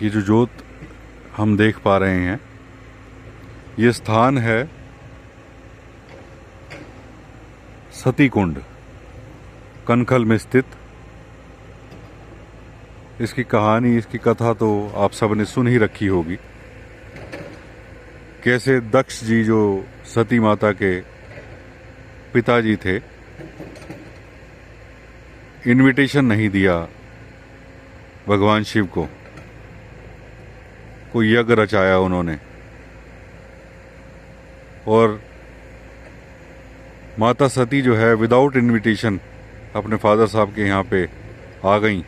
ये जो जोत हम देख पा रहे हैं, ये स्थान है सती कुंड, कनखल में स्थित। इसकी कहानी, इसकी कथा तो आप सब ने सुन ही रखी होगी। कैसे दक्ष जी जो सती माता के पिताजी थे, इनविटेशन नहीं दिया भगवान शिव को, कोई यज्ञ रचाया उन्होंने और माता सती जो है विदाउट इनविटेशन अपने फादर साहब के यहाँ पे आ गई।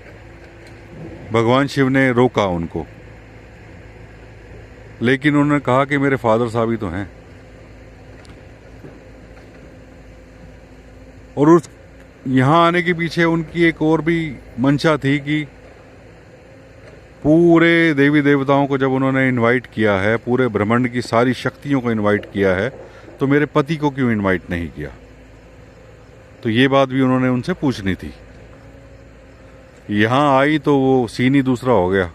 भगवान शिव ने रोका उनको, लेकिन उन्होंने कहा कि मेरे फादर साहब ही तो हैं। और उस यहाँ आने के पीछे उनकी एक और भी मंशा थी कि पूरे देवी देवताओं को जब उन्होंने इनवाइट किया है, पूरे ब्रह्मांड की सारी शक्तियों को इनवाइट किया है, तो मेरे पति को क्यों इनवाइट नहीं किया। तो ये बात भी उन्होंने उनसे पूछनी थी। यहाँ आई तो वो सीन ही दूसरा हो गया।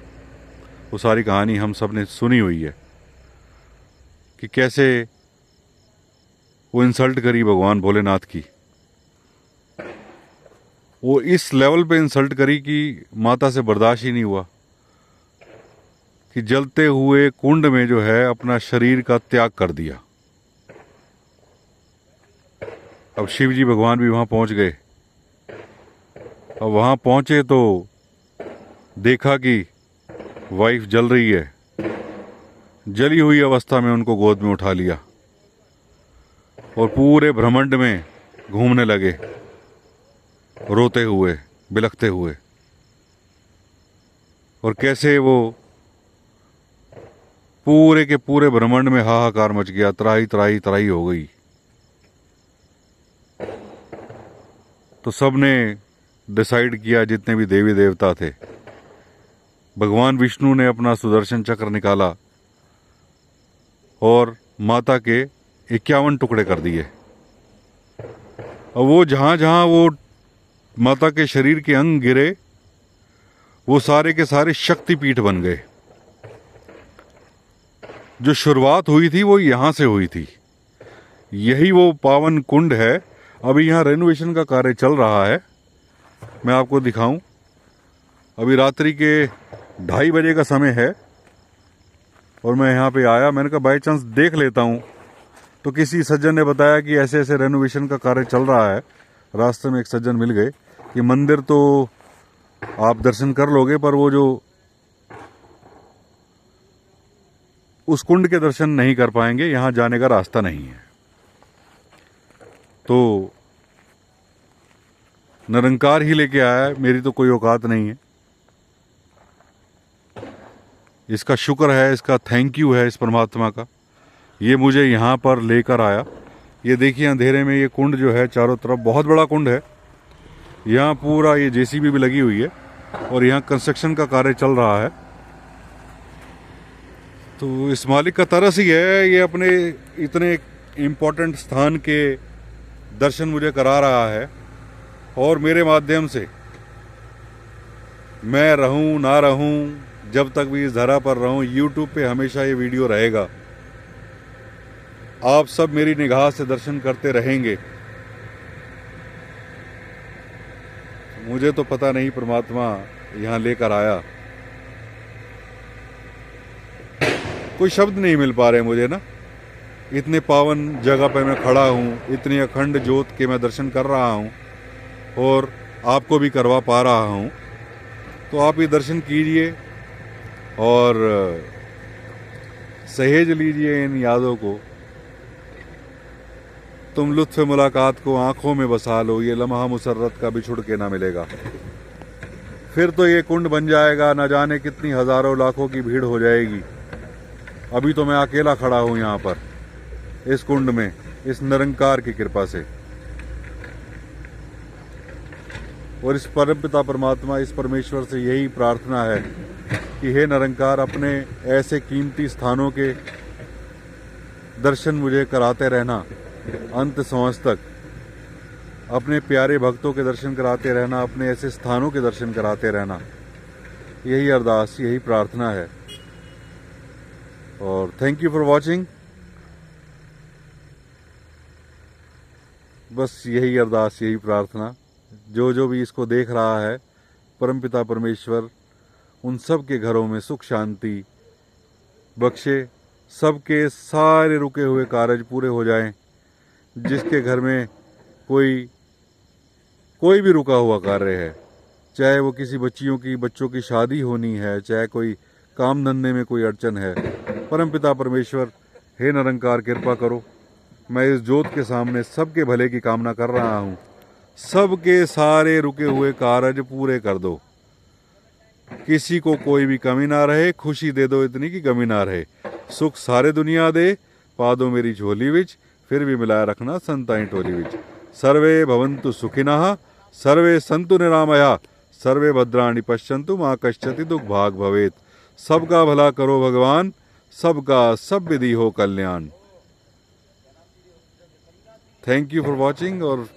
वो सारी कहानी हम सब ने सुनी हुई है कि कैसे वो इंसल्ट करी भगवान भोलेनाथ की। वो इस लेवल पे इंसल्ट करी कि माता से बर्दाश्त ही नहीं हुआ कि जलते हुए कुंड में जो है अपना शरीर का त्याग कर दिया। अब शिव जी भगवान भी वहां पहुंच गए। अब वहां पहुंचे तो देखा कि वाइफ जल रही है। जली हुई अवस्था में उनको गोद में उठा लिया और पूरे ब्रह्मांड में घूमने लगे, रोते हुए, बिलखते हुए। और कैसे वो पूरे के पूरे ब्रह्मांड में हाहाकार मच गया, त्राही त्राही त्राही हो गई। तो सबने डिसाइड किया, जितने भी देवी देवता थे, भगवान विष्णु ने अपना सुदर्शन चक्र निकाला और माता के 51 टुकड़े कर दिए। और वो जहां जहां वो माता के शरीर के अंग गिरे, वो सारे के सारे शक्तिपीठ बन गए। जो शुरुआत हुई थी वो यहां से हुई थी। यही वो पावन कुंड है। अभी यहाँ रेनोवेशन का कार्य चल रहा है। मैं आपको दिखाऊं, अभी रात्रि के 2:30 बजे का समय है और मैं यहाँ पे आया। मैंने कहा बाई चांस देख लेता हूँ, तो किसी सज्जन ने बताया कि ऐसे ऐसे रेनोवेशन का कार्य चल रहा है। रास्ते में एक सज्जन मिल गए कि मंदिर तो आप दर्शन कर लोगे, पर वो जो उस कुंड के दर्शन नहीं कर पाएंगे, यहाँ जाने का रास्ता नहीं है। तो निरंकार ही लेके आया है, मेरी तो कोई औकात नहीं है। इसका शुक्र है, इसका थैंक यू है इस परमात्मा का, ये मुझे यहाँ पर लेकर आया। ये देखिए अंधेरे में ये कुंड जो है, चारों तरफ बहुत बड़ा कुंड है। यहाँ पूरा ये जेसीबी भी लगी हुई है और यहाँ कंस्ट्रक्शन का कार्य चल रहा है। तो इस मालिक का तरस ही है, ये अपने इतने इम्पोर्टेंट स्थान के दर्शन मुझे करा रहा है। और मेरे माध्यम से मैं रहूं ना रहूं, जब तक भी इस धरा पर रहूं, यूट्यूब पे हमेशा ये वीडियो रहेगा। आप सब मेरी निगाह से दर्शन करते रहेंगे। मुझे तो पता नहीं परमात्मा यहाँ लेकर आया, कोई शब्द नहीं मिल पा रहे मुझे ना। इतने पावन जगह पे मैं खड़ा हूँ, इतनी अखंड ज्योत के मैं दर्शन कर रहा हूँ और आपको भी करवा पा रहा हूँ। तो आप ये दर्शन कीजिए और सहेज लीजिए इन यादों को। तुम लुत्फ़ मुलाकात को आंखों में बसा लो, ये लम्हा मुसर्रत का बिछुड़ के ना मिलेगा। फिर तो ये कुंड बन जाएगा, न जाने कितनी हजारों लाखों की भीड़ हो जाएगी। अभी तो मैं अकेला खड़ा हूं यहाँ पर इस कुंड में, इस निरंकार की कृपा से। और इस परमपिता परमात्मा, इस परमेश्वर से यही प्रार्थना है कि हे निरंकार, अपने ऐसे कीमती स्थानों के दर्शन मुझे कराते रहना अंत सांस तक। अपने प्यारे भक्तों के दर्शन कराते रहना, अपने ऐसे स्थानों के दर्शन कराते रहना यही अरदास, यही प्रार्थना है। और थैंक यू फॉर वॉचिंग। बस यही अरदास, यही प्रार्थना, जो भी इसको देख रहा है, परमपिता परमेश्वर उन सब के घरों में सुख शांति बख्शे, सबके सारे रुके हुए कार्य पूरे हो जाएं। जिसके घर में कोई भी रुका हुआ कार्य है, चाहे वो किसी बच्चों की शादी होनी है, चाहे कोई काम धंधे में कोई अड़चन है, परमपिता परमेश्वर हे निरंकार कृपा करो। मैं इस जोत के सामने सबके भले की कामना कर रहा हूँ। सबके सारे रुके हुए कार्य पूरे कर दो, किसी को कोई भी कमी ना रहे, खुशी दे दो इतनी की कमी ना रहे। सुख सारे दुनिया दे, पा दो मेरी झोली विच, फिर भी मिलाया रखना संताई टोली विच। सर्वे भवन्तु सुखिनः, सर्वे संतु निरामया, सर्वे भद्राणि पश्यन्तु मा कश्चित् दुख भाग भवेत्। सबका भला करो भगवान, सबका सब विधि हो कल्याण। थैंक यू फॉर वॉचिंग, और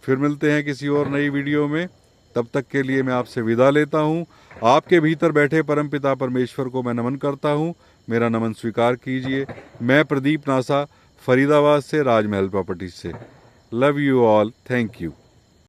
फिर मिलते हैं किसी और नई वीडियो में। तब तक के लिए मैं आपसे विदा लेता हूँ। आपके भीतर बैठे परमपिता परमेश्वर को मैं नमन करता हूँ, मेरा नमन स्वीकार कीजिए। मैं प्रदीप नासा, फरीदाबाद से, राजमहल प्रॉपर्टीज से। Love you all, thank you.